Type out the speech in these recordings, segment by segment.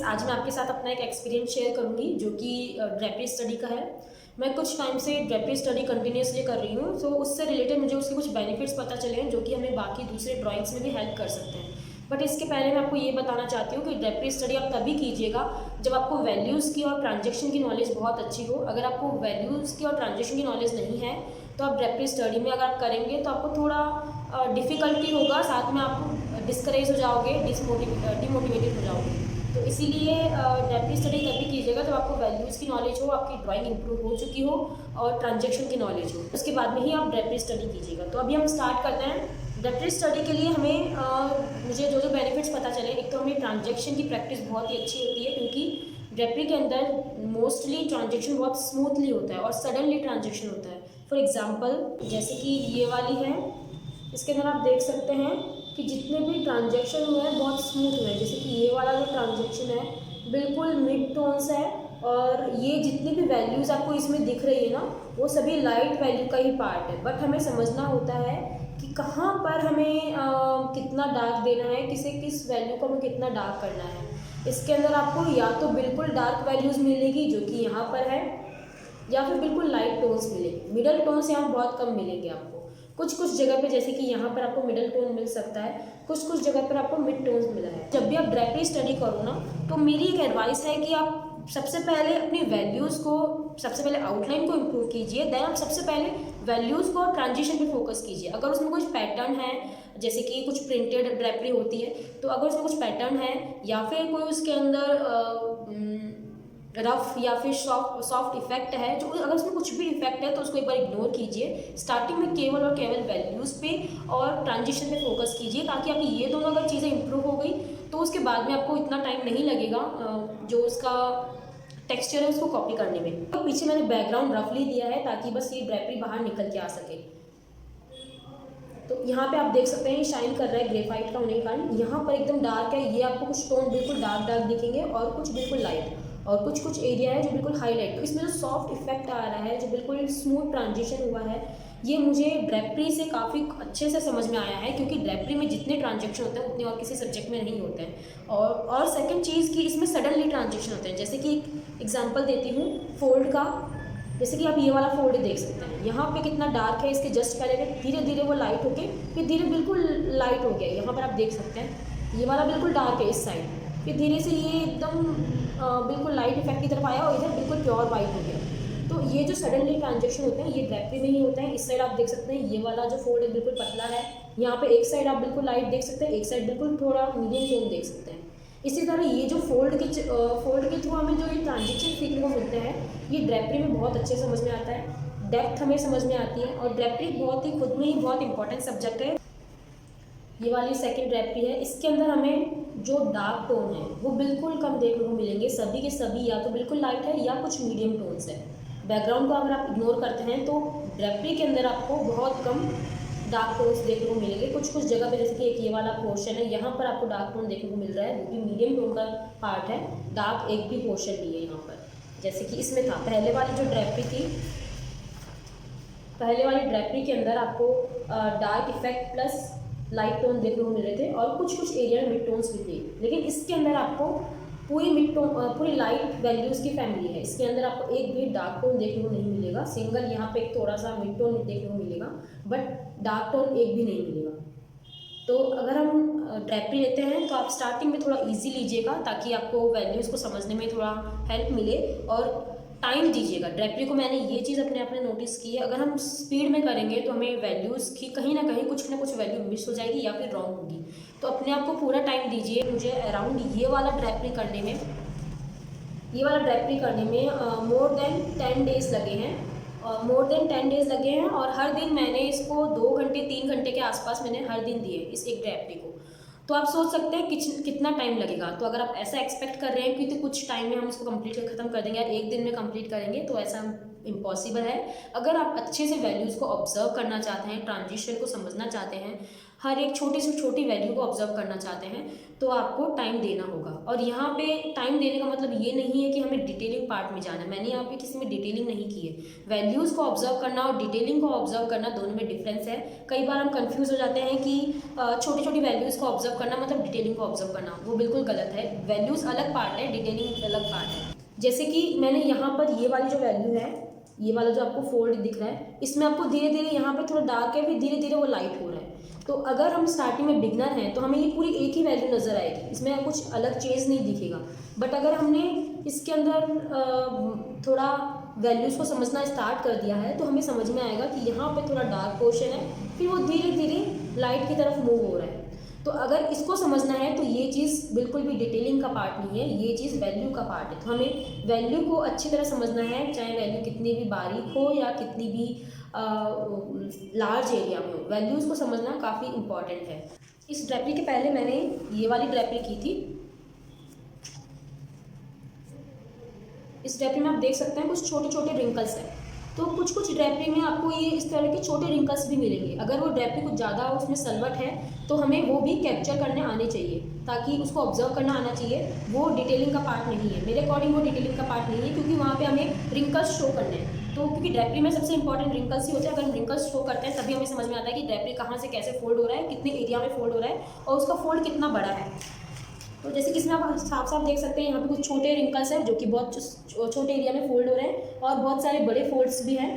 आज मैं आपके साथ अपना एक एक्सपीरियंस शेयर करूंगी जो कि ड्रेपरी स्टडी का है। मैं कुछ टाइम से ड्रेपरी स्टडी कंटिन्यूसली कर रही हूँ, तो उससे रिलेटेड मुझे उसके कुछ बेनिफिट्स पता चले हैं जो कि हमें बाकी दूसरे ड्राइंग्स में भी हेल्प कर सकते हैं। बट इसके पहले मैं आपको ये बताना चाहती हूँ कि ड्रेपरी स्टडी आप तभी कीजिएगा जब आपको वैल्यूज़ की और ट्रांजेक्शन की नॉलेज बहुत अच्छी हो। अगर आपको वैल्यूज़ की और ट्रांजेक्शन की नॉलेज नहीं है तो आप ड्रेपरी स्टडी में अगर आप करेंगे तो आपको थोड़ा डिफ़िकल्टी होगा, साथ में आप डिस्करेज हो जाओगे, डिमोटिवेटेड हो जाओगे। तो इसीलिए ड्रेपरी स्टडी तभी कीजिएगा जब आपको वैल्यूज़ की नॉलेज हो, आपकी ड्राइंग इंप्रूव हो चुकी हो और ट्रांजेक्शन की नॉलेज हो। उसके बाद में ही आप ड्रेपरी स्टडी कीजिएगा। तो अभी हम स्टार्ट करते हैं। ड्रेपरी स्टडी के लिए हमें मुझे जो बेनिफिट्स पता चले, एक तो हमें ट्रांजेक्शन की प्रैक्टिस बहुत ही अच्छी होती है क्योंकि ड्रेपरी के अंदर मोस्टली ट्रांजेक्शन बहुत स्मूथली होता है और सडनली ट्रांजेक्शन होता है। फॉर एग्जांपल जैसे कि ये वाली है, इसके अंदर आप देख सकते हैं कि जितने भी ट्रांजेक्शन हुए हैं बहुत स्मूथ हुए हैं। जैसे कि ये वाला जो ट्रांजेक्शन है बिल्कुल मिड टोन्स है और ये जितनी भी वैल्यूज़ आपको इसमें दिख रही है ना, वो सभी लाइट वैल्यू का ही पार्ट है। बट हमें समझना होता है कि कहाँ पर हमें कितना डार्क देना है, किस वैल्यू को हमें कितना डार्क करना है। इसके अंदर आपको या तो बिल्कुल डार्क वैल्यूज़ मिलेगी जो कि यहाँ पर है, या फिर बिल्कुल लाइट टोन्स मिलेंगे। मिडल टोन्स यहाँ बहुत कम मिलेंगे आपको। कुछ जगह पे जैसे कि यहाँ पर आपको मिडल टोन मिल सकता है, कुछ जगह पर आपको मिड टोन्स मिला है। जब भी आप ड्रेपरी स्टडी करो ना, तो मेरी एक एडवाइस है कि आप सबसे पहले अपनी वैल्यूज़ को, सबसे पहले आउटलाइन को इम्प्रूव कीजिए, देन आप सबसे पहले वैल्यूज़ को और ट्रांजिशन पे फोकस कीजिए। अगर उसमें कुछ पैटर्न है, जैसे कि कुछ प्रिंटेड ड्रेपरी होती है, तो अगर उसमें कुछ पैटर्न है या फिर कोई उसके अंदर रफ या फिर सॉफ्ट इफेक्ट है, जो अगर उसमें कुछ भी इफेक्ट है तो उसको एक बार इग्नोर कीजिए। स्टार्टिंग में केवल और केवल वैल्यूज़ पे और ट्रांजिशन पे फोकस कीजिए, ताकि आपकी ये दोनों अगर चीज़ें इंप्रूव हो गई तो उसके बाद में आपको इतना टाइम नहीं लगेगा जो उसका टेक्सचर है उसको कॉपी करने में। तो पीछे मैंने बैकग्राउंड रफली दिया है ताकि बस ये ड्रेपरी बाहर निकल के आ सके। तो यहाँ पे आप देख सकते हैं शाइन कर रहा है ग्रेफाइट का होने के कारण। यहाँ पर एकदम डार्क है, ये आपको कुछ टोन बिल्कुल डार्क दिखेंगे और कुछ बिल्कुल लाइट, और कुछ एरिया है जो बिल्कुल हाईलाइट। तो इसमें जो सॉफ्ट इफेक्ट आ रहा है, जो बिल्कुल स्मूथ ट्रांजिशन हुआ है, ये मुझे ड्रेपरी से काफ़ी अच्छे से समझ में आया है क्योंकि ड्रेपरी में जितने ट्रांजेक्शन होते हैं उतने और किसी सब्जेक्ट में नहीं होते हैं। और सेकंड चीज़ कि इसमें सडनली ट्रांजेक्शन होते हैं। जैसे कि एक एग्जांपल देती हूँ फोल्ड का। जैसे कि आप ये वाला फोल्ड देख सकते हैं, यहाँ पे कितना डार्क है, इसके जस्ट पहले धीरे धीरे वो लाइट होके फिर धीरे बिल्कुल लाइट हो गया। यहाँ पर आप देख सकते हैं ये वाला बिल्कुल डार्क है इस साइड, फिर धीरे से ये एकदम बिल्कुल लाइट इफेक्ट की तरफ आया और इधर बिल्कुल प्योर वाइट हो गया। तो ये जो सडनली ट्रांजेक्शन होते हैं ये ड्रेपरी में ही होते हैं। इस साइड आप देख सकते हैं ये वाला जो फोल्ड है बिल्कुल पतला है, यहाँ पे एक साइड आप बिल्कुल लाइट देख सकते हैं, एक साइड बिल्कुल थोड़ा मीडियम टोन देख सकते हैं। इसी तरह ये जो फोल्ड के थ्रू हमें जो ये ट्रांजेक्शन सीखने को मिलते हैं, ये ड्रेपरी में बहुत अच्छे समझ में आता है, डेप्थ हमें समझ में आती है। और ड्रेपरी बहुत ही खुद में ही बहुत इंपॉर्टेंट सब्जेक्ट है। ये वाली सेकंड ड्रेपरी है, इसके अंदर हमें जो डार्क टोन है वो बिल्कुल कम देखने को मिलेंगे। सभी के सभी या तो बिल्कुल लाइट है या कुछ मीडियम टोन्स है। बैकग्राउंड को अगर आप इग्नोर करते हैं तो ड्रेपरी के अंदर आपको बहुत कम डार्क टोन्स देखने को मिलेंगे। कुछ जगह पे जैसे कि एक ये वाला पोर्शन है, यहाँ पर आपको डार्क टोन देखने को मिल रहा है, वो भी मीडियम टोन का पार्ट है, डार्क एक भी पोर्शन नहीं है यहाँ पर। जैसे कि इसमें था पहले वाली जो ड्रेपरी थी, पहले वाली ड्रेपरी के अंदर आपको dark effect plus light tone देखने को मिल रहे थे और कुछ एरिया में मिड टोन्स भी थे। लेकिन इसके अंदर आपको पूरी मिड टोन, पूरी लाइट वैल्यूज़ की फैमिली है। इसके अंदर आपको एक भी डार्क टोन देखने को नहीं मिलेगा। सिंगल यहाँ पे एक थोड़ा सा मिड टोन देखने को मिलेगा, बट डार्क टोन एक भी नहीं मिलेगा। तो अगर हम ड्रेपरी लेते हैं तो आप स्टार्टिंग में थोड़ा इजी लीजिएगा ताकि आपको वैल्यूज़ को समझने में थोड़ा हेल्प मिले, और टाइम दीजिएगा। ड्रेपरी को मैंने ये चीज़ अपने आप में नोटिस की है, अगर हम स्पीड में करेंगे तो हमें वैल्यूज़ की कहीं ना कुछ वैल्यू मिस हो जाएगी या फिर रॉन्ग होगी। तो अपने आप को पूरा टाइम दीजिए। मुझे अराउंड ये वाला ड्रेपरी करने में मोर देन 10 डेज़ लगे हैं, और हर दिन मैंने इसको 2 घंटे 3 घंटे के आसपास मैंने हर दिन दिए इस एक ड्रेपरी को। तो आप सोच सकते हैं कितना टाइम लगेगा। तो अगर आप ऐसा एक्सपेक्ट कर रहे हैं कि तो कुछ टाइम में हम इसको कंप्लीट कर ख़त्म कर देंगे या एक दिन में कंप्लीट करेंगे, तो ऐसा इम्पॉसिबल है। अगर आप अच्छे से वैल्यूज़ को ऑब्जर्व करना चाहते हैं, ट्रांजिशन को समझना चाहते हैं, हर एक छोटी से छोटी वैल्यू को ऑब्जर्व करना चाहते हैं, तो आपको टाइम देना होगा। और यहाँ पे टाइम देने का मतलब ये नहीं है कि हमें डिटेलिंग पार्ट में जाना है। मैंने यहाँ पे किसी में डिटेलिंग नहीं की है। वैल्यूज़ को ऑब्जर्व करना और डिटेलिंग को ऑब्जर्व करना दोनों में डिफरेंस है। कई बार हम कंफ्यूज हो जाते हैं कि छोटी छोटी वैल्यूज़ को ऑब्जर्व करना मतलब डिटेलिंग को ऑब्जर्व करना, वो बिल्कुल गलत है। वैल्यूज़ अलग पार्ट है, डिटेलिंग अलग पार्ट है। जैसे कि मैंने यहाँ पर ये वाली जो वैल्यू है, ये वाला जो आपको फोल्ड दिख रहा है, इसमें आपको धीरे धीरे यहाँ पे थोड़ा डार्क है, फिर धीरे धीरे वो लाइट हो रहा है। तो अगर हम स्टार्टिंग में बिगनर हैं तो हमें ये पूरी एक ही वैल्यू नज़र आएगी, इसमें कुछ अलग चेंज नहीं दिखेगा। बट अगर हमने इसके अंदर थोड़ा वैल्यूज़ को समझना स्टार्ट कर दिया है तो हमें समझ में आएगा कि यहाँ पे थोड़ा डार्क पोर्शन है, फिर वो धीरे धीरे लाइट की तरफ मूव हो रहा है। तो अगर इसको समझना है तो ये चीज़ बिल्कुल भी डिटेलिंग का पार्ट नहीं है, ये चीज़ वैल्यू का पार्ट है। तो हमें वैल्यू को अच्छी तरह समझना है, चाहे वैल्यू कितनी भी बारीक हो या कितनी भी लार्ज एरिया में हो, वैल्यूज़ को समझना काफ़ी इम्पॉर्टेंट है। इस ड्रेपरी के पहले मैंने ये वाली ड्रेपरी की थी। इस ड्रेपरी में आप देख सकते हैं कुछ छोटे छोटे रिंकल्स हैं। तो कुछ कुछ ड्रेपरी में आपको ये इस तरह के छोटे रिंकल्स भी मिलेंगे। अगर वो ड्रेपरी कुछ ज़्यादा उसमें सलवट है तो हमें वो भी कैप्चर करने आने चाहिए, ताकि उसको ऑब्जर्व करना आना चाहिए। वो डिटेलिंग का पार्ट नहीं है, मेरे अकॉर्डिंग वो डिटेलिंग का पार्ट नहीं है, क्योंकि वहाँ पे हमें रिंकल्स शो करने हैं। तो क्योंकि ड्रेपरी में सबसे इंपॉर्टेंट रिंकल्स ही होते हैं। अगर हम रिंकल्स शो करते हैं तभी हमें समझ में आता है कि ड्रेपरी कहाँ से कैसे फोल्ड हो रहा है, कितने एरिया में फोल्ड हो रहा है और उसका फोल्ड कितना बड़ा है। तो जैसे कि इसमें आप साफ साफ देख सकते हैं, यहाँ पे कुछ छोटे रिंकल्स हैं जो कि बहुत छोटे एरिया में फोल्ड हो रहे हैं, और बहुत सारे बड़े फोल्ड्स भी हैं।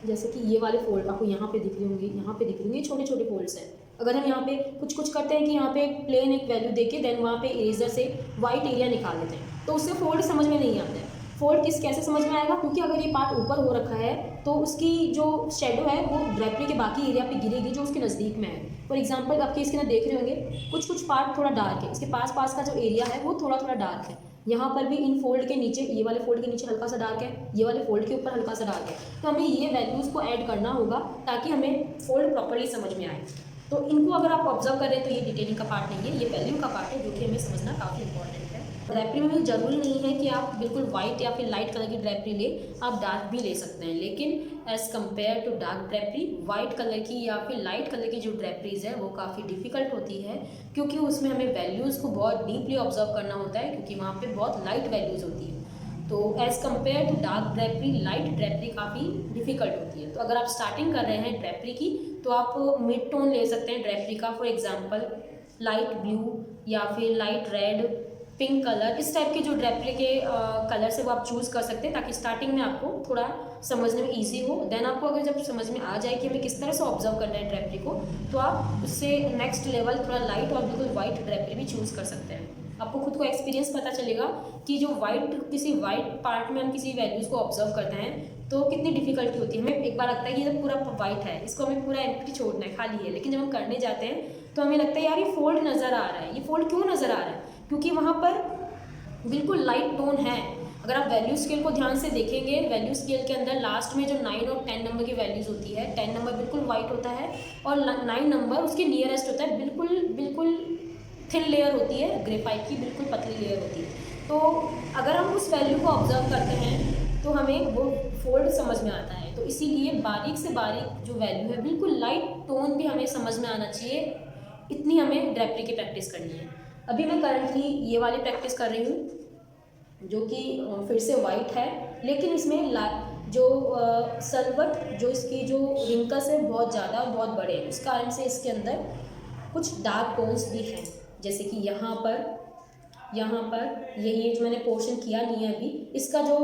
जैसे कि ये वाले फोल्ड आपको यहाँ पे दिख रहे होंगे, यहाँ पे दिख रहे होंगे, छोटे छोटे फोल्ड्स हैं। अगर हम यहाँ पे कुछ करते हैं कि यहाँ पे प्लेन एक वैल्यू देके देन वहाँ पे इरेजर से वाइट एरिया निकाल देते हैं, तो उससे फोल्ड समझ में नहीं आता है। फोल्ड कैसे समझ में आएगा, क्योंकि अगर ये पार्ट ऊपर हो रखा है तो उसकी जो शेडो है वो ड्रेपरी के बाकी एरिया पे गिरेगी जो उसके नज़दीक में है। फॉर एग्जांपल आपके इसके ना देख रहे होंगे कुछ पार्ट थोड़ा डार्क है, इसके पास का जो एरिया है वो थोड़ा डार्क है। यहाँ पर भी इन फोल्ड के नीचे, ये वाले फोल्ड के नीचे हल्का सा डार्क है, ये वाले फोल्ड के ऊपर हल्का सा डार्क है। तो हमें ये वैल्यूज़ को ऐड करना होगा ताकि हमें फोल्ड प्रॉपर्ली समझ में आए। तो इनको अगर आप ऑब्जर्व करें तो ये डिटेलिंग का पार्ट नहीं है, ये वैल्यू का पार्ट है, जो कि हमें समझना काफ़ी इंपॉर्टेंट है। ड्रेपरी में भी ज़रूरी नहीं है कि आप बिल्कुल वाइट या फिर लाइट कलर की ड्रेपरी ले, आप डार्क भी ले सकते हैं। लेकिन as compared to dark drapery, white colour की या फिर लाइट कलर की जो ड्रेपरीज है वो काफ़ी डिफ़िकल्ट होती है, क्योंकि उसमें हमें वैल्यूज़ को बहुत डीपली ऑब्जर्व करना होता है, क्योंकि वहाँ पे बहुत लाइट वैल्यूज़ होती है। तो as compared to dark drapery, light drapery काफ़ी डिफ़िकल्ट होती है। तो अगर आप स्टार्टिंग कर रहे हैं ड्रेपरी की तो आप मिड टोन ले सकते हैं ड्रेपरी का। फॉर एग्जांपल लाइट ब्लू या फिर लाइट रेड, पिंक कलर, इस टाइप के जो ड्रेपरी के कलर से वो आप चूज़ कर सकते हैं, ताकि स्टार्टिंग में आपको थोड़ा समझने में ईजी हो। देन आपको अगर जब समझ में आ जाए कि हमें किस तरह से ऑब्जर्व करना है ड्रेपरी को, तो आप उससे नेक्स्ट लेवल थोड़ा लाइट और बिल्कुल वाइट ड्रेपरी भी चूज़ कर सकते हैं। आपको खुद को एक्सपीरियंस पता चलेगा कि जो किसी वाइट पार्ट में हम किसी वैल्यूज़ को ऑब्जर्व करते हैं तो कितनी डिफिकल्टी होती है। हमें एक बार लगता है कि ये पूरा वाइट है, इसको हमें पूरा एम्प्टी छोड़ना है, खाली है, लेकिन जब हम करने जाते हैं तो हमें लगता है यार ये फोल्ड नज़र आ रहा है। ये फोल्ड क्यों नज़र आ रहा है? क्योंकि वहाँ पर बिल्कुल लाइट टोन है। अगर आप वैल्यू स्केल को ध्यान से देखेंगे, वैल्यू स्केल के अंदर लास्ट में जो 9 और 10 नंबर की वैल्यूज़ होती है, 10 नंबर बिल्कुल वाइट होता है और 9 नंबर उसके नियरेस्ट होता है, बिल्कुल थिन लेयर होती है, ग्रेफाइट की बिल्कुल पतली लेयर होती है। तो अगर हम उस वैल्यू को ऑब्जर्व करते हैं तो हमें वो फोल्ड समझ में आता है। तो इसीलिए बारीक से बारीक जो वैल्यू है, बिल्कुल लाइट टोन भी हमें समझ में आना चाहिए, इतनी हमें ड्रेपरी की प्रैक्टिस करनी है। अभी मैं करंटली ये वाली प्रैक्टिस कर रही हूँ जो कि फिर से वाइट है, लेकिन इसमें जो सलवट, जो इसकी जो रिंकल्स है बहुत ज़्यादा और बहुत बड़े हैं, उस कारण से इसके अंदर कुछ डार्क टोन्स भी हैं। जैसे कि यहाँ पर ये जो मैंने पोर्शन किया नहीं है अभी, इसका जो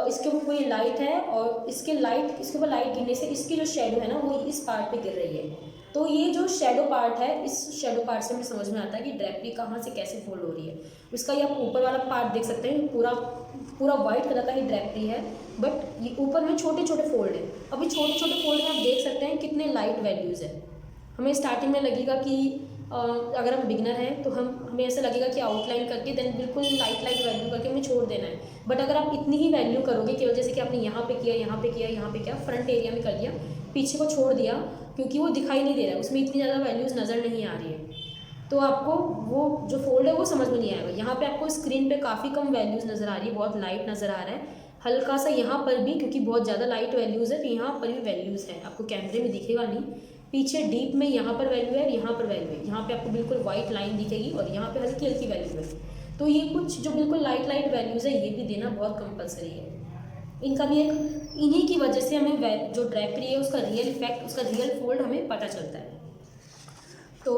इसके ऊपर कोई लाइट है और इसके ऊपर लाइट गिरने से इसकी जो शेडो है ना वो इस पार्ट पे गिर रही है। तो ये जो शेडो पार्ट है, इस शेडो पार्ट से हमें समझ में आता है कि ड्रेपरी कहाँ से कैसे फोल्ड हो रही है। इसका ये आप ऊपर वाला पार्ट देख सकते हैं, पूरा वाइट कलर का ही ड्रेपरी है, बट ये ऊपर में छोटे छोटे फोल्ड है। अभी छोटे छोटे फोल्ड में आप देख सकते हैं कितने लाइट वैल्यूज़ है। हमें स्टार्टिंग में लगेगा कि अगर हम बिगनर हैं तो हमें ऐसा लगेगा कि आउटलाइन करके देन बिल्कुल लाइट वैल्यू करके हमें छोड़ देना है। बट अगर आप इतनी ही वैल्यू करोगे, केवल जैसे कि आपने यहाँ पे किया, फ्रंट एरिया में कर दिया, पीछे को छोड़ दिया, क्योंकि वो दिखाई नहीं दे रहा है, उसमें इतनी ज़्यादा वैल्यूज़ नज़र नहीं आ रही है, तो आपको वो जो फोल्ड है वो समझ में नहीं आएगा। यहाँ पे आपको स्क्रीन पे काफ़ी कम वैल्यूज़ नज़र आ रही है, बहुत लाइट नज़र आ रहा है। हल्का सा यहाँ पर भी, क्योंकि बहुत ज़्यादा लाइट वैल्यूज़ है तो यहाँ पर भी वैल्यूज़ है, आपको कैमरे में दिखेगा नहीं, पीछे डीप में यहाँ पर वैल्यू है, यहाँ पर वैल्यू है, यहाँ पे आपको बिल्कुल वाइट लाइन दिखेगी और यहाँ पे हल्की हल्की वैल्यू है। तो ये कुछ जो बिल्कुल लाइट लाइट वैल्यूज़ है ये भी देना बहुत कंपलसरी है। इनका भी एक, इन्हीं की वजह से हमें जो ड्रेपरी है उसका रियल इफेक्ट, उसका रियल फोल्ड हमें पता चलता है। तो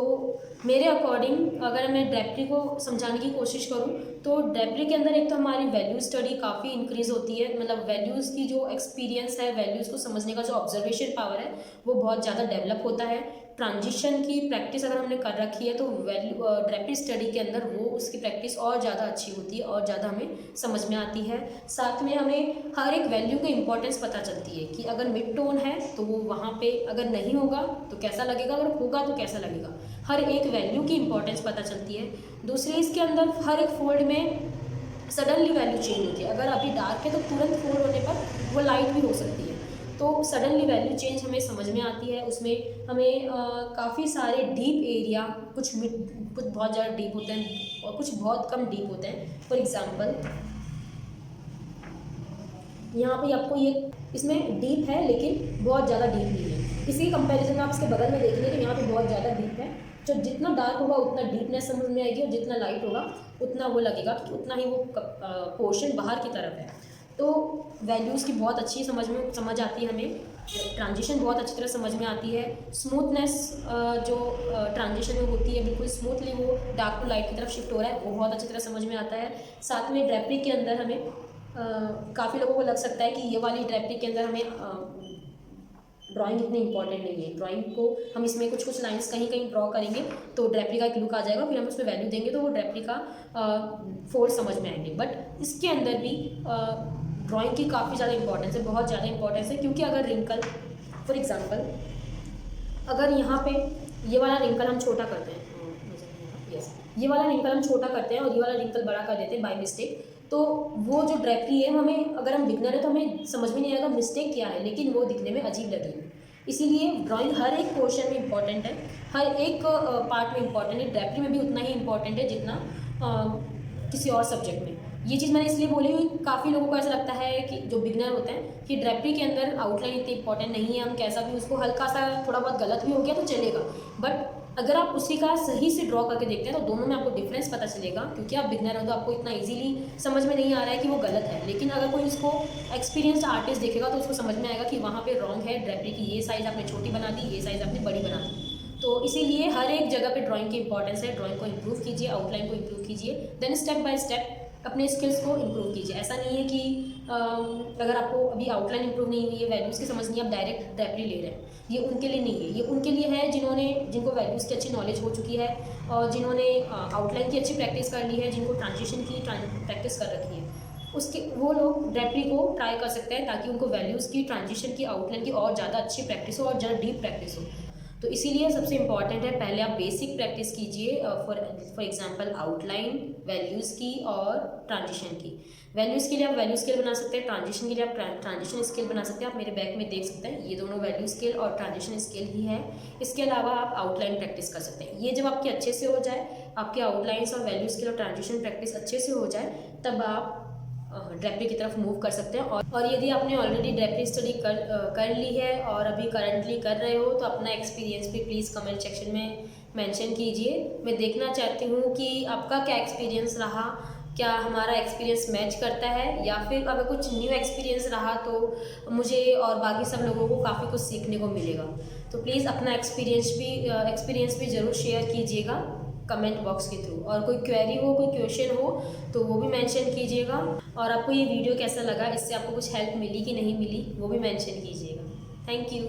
मेरे अकॉर्डिंग अगर मैं ड्रेपरी को समझाने की कोशिश करूं तो ड्रेपरी के अंदर एक तो हमारी वैल्यू स्टडी काफ़ी इंक्रीज़ होती है, मतलब वैल्यूज़ की जो एक्सपीरियंस है, वैल्यूज़ को समझने का जो ऑब्जर्वेशन पावर है वो बहुत ज़्यादा डेवलप होता है। ट्रांजिशन की प्रैक्टिस अगर हमने कर रखी है तो ड्रेपरी स्टडी के अंदर वो उसकी प्रैक्टिस और ज़्यादा अच्छी होती है और ज़्यादा हमें समझ में आती है। साथ में हमें हर एक वैल्यू की इंपॉर्टेंस पता चलती है कि अगर मिड टोन है तो वो वहाँ पे अगर नहीं होगा तो कैसा लगेगा, अगर होगा तो कैसा लगेगा, हर एक वैल्यू की इंपॉर्टेंस पता चलती है। दूसरी, इसके अंदर हर एक फोल्ड में सडनली वैल्यू चेंज होती है, अगर अभी डार्क है तो तुरंत फोल्ड होने पर वो लाइट भी हो सकती है, तो सडनली वैल्यू चेंज हमें समझ में आती है। उसमें हमें काफ़ी सारे डीप एरिया, कुछ बहुत ज़्यादा डीप होते हैं और कुछ बहुत कम डीप होते हैं। फॉर एग्जांपल यहाँ पे आपको ये, इसमें डीप है लेकिन बहुत ज़्यादा डीप नहीं है, इसी कंपैरिजन में आप इसके बगल में देखेंगे तो यहाँ पे बहुत ज़्यादा डीप है। जो जितना डार्क होगा उतना डीपनेस समझ में आएगी और जितना लाइट होगा उतना वो लगेगा कि उतना ही वो पोर्शन बाहर की तरफ है। तो वैल्यूज़ की बहुत अच्छी समझ आती है हमें, ट्रांजिशन बहुत अच्छी तरह समझ में आती है। स्मूथनेस जो ट्रांजिशन में होती है, बिल्कुल स्मूथली वो डार्क टू लाइट की तरफ शिफ्ट हो रहा है, वो बहुत अच्छी तरह समझ में आता है। साथ में ड्रेपरी के अंदर हमें काफ़ी लोगों को लग सकता है कि ये वाली ड्रेपरी के अंदर हमें ड्राइंग इतनी इंपॉर्टेंट नहीं है, ड्राइंग को हम इसमें कुछ लाइंस कहीं कहीं ड्रॉ करेंगे तो ड्रेपरी का एक लुक आ जाएगा, फिर हम उसमें वैल्यू देंगे तो वो ड्रेपरी का फोर्स समझ में आएंगे। बट इसके अंदर भी ड्राइंग की काफ़ी ज़्यादा इंपॉर्टेंस है, बहुत ज़्यादा इंपॉर्टेंस है, क्योंकि अगर रिंकल, फॉर एग्जांपल अगर यहाँ पे ये वाला रिंकल हम छोटा करते हैं, ये वाला रिंकल हम छोटा करते हैं और ये वाला रिंकल बड़ा कर देते हैं बाय मिस्टेक, तो वो जो ड्रेपरी है हमें, अगर हम बिगनर है तो हमें समझ में नहीं आएगा मिस्टेक क्या है, लेकिन वो दिखने में अजीब लगेगी। इसीलिए ड्राइंग हर एक पोर्शन में इंपॉर्टेंट है, हर एक पार्ट में इंपॉर्टेंट है, ड्रेपरी में भी उतना ही इंपॉर्टेंट है जितना किसी और सब्जेक्ट में। ये चीज़ मैंने इसलिए बोली हुई, काफ़ी लोगों को ऐसा लगता है कि जो बिगनर होते हैं कि ड्रेपरी के अंदर आउटलाइन इतनी इंपॉर्टेंट नहीं है, हम कैसा भी उसको हल्का सा थोड़ा बहुत गलत भी हो गया तो चलेगा, बट अगर आप उसी का सही से ड्रॉ करके देखते हैं तो दोनों में आपको डिफरेंस पता चलेगा, क्योंकि आप बिगनर हो तो आपको इतना इजीली समझ में नहीं आ रहा है कि वो गलत है, लेकिन अगर कोई इसको एक्सपीरियंस्ड आर्टिस्ट देखेगा तो उसको समझ में आएगा कि वहाँ पे रॉन्ग है, ड्रेपरी की ये साइज़ आपने छोटी बना दी, ये साइज़ आपने बड़ी बना दी। तो इसीलिए हर एक जगह पे ड्राइंग की इंपॉर्टेंस है, ड्राइंग को इम्प्रूव कीजिए, आउटलाइन को इम्प्रूव कीजिए, देन स्टेप बाय स्टेप अपने स्किल्स को इम्प्रूव कीजिए। ऐसा नहीं है कि अगर आपको अभी आउटलाइन इम्प्रूव नहीं हुई है, वैल्यूज़ की समझ नहीं, आप डायरेक्ट ड्रेपरी ले रहे हैं, ये उनके लिए नहीं है, ये उनके लिए है जिनको वैल्यूज़ की अच्छी नॉलेज हो चुकी है और जिन्होंने आउटलाइन की अच्छी प्रैक्टिस कर ली है, जिनको ट्रांजिशन की प्रैक्टिस कर रखी है, उसके वो लोग ड्रेपरी को ट्राई कर सकते हैं ताकि उनको वैल्यूज़ की, ट्रांजिशन की, आउटलाइन की और ज़्यादा अच्छी प्रैक्टिस हो और ज़्यादा डीप प्रैक्टिस हो। तो इसीलिए सबसे इंपॉर्टेंट है पहले आप बेसिक प्रैक्टिस कीजिए, फॉर एग्जांपल आउटलाइन, वैल्यूज़ की और ट्रांजिशन की। वैल्यू स्केल आप वैल्यू स्केल बना सकते हैं, ट्रांजिशन के लिए आप ट्रांजिशन स्केल बना सकते हैं। आप मेरे बैक में देख सकते हैं ये दोनों वैल्यू स्केल और ट्रांजिशन स्केल ही है। इसके अलावा आप आउटलाइन प्रैक्टिस कर सकते हैं। ये जब आपके अच्छे से हो जाए, आपके आउटलाइंस और वैल्यू स्केल और ट्रांजिशन प्रैक्टिस अच्छे से हो जाए, तब आप ड्रेपरी की तरफ मूव कर सकते हैं। और यदि आपने ऑलरेडी ड्रेपरी स्टडी कर ली है और अभी करंटली कर रहे हो तो अपना एक्सपीरियंस भी प्लीज़ कमेंट सेक्शन में मेंशन कीजिए। मैं देखना चाहती हूँ कि आपका क्या एक्सपीरियंस रहा, क्या हमारा एक्सपीरियंस मैच करता है, या फिर अगर कुछ न्यू एक्सपीरियंस रहा तो मुझे और बाकी सब लोगों को काफ़ी कुछ सीखने को मिलेगा। तो प्लीज़ अपना एक्सपीरियंस भी ज़रूर शेयर कीजिएगा कमेंट बॉक्स के थ्रू। और कोई क्वेरी हो, कोई क्वेश्चन हो तो वो भी मेंशन कीजिएगा। और आपको ये वीडियो कैसा लगा, इससे आपको कुछ हेल्प मिली कि नहीं मिली, वो भी मेंशन कीजिएगा। Thank you.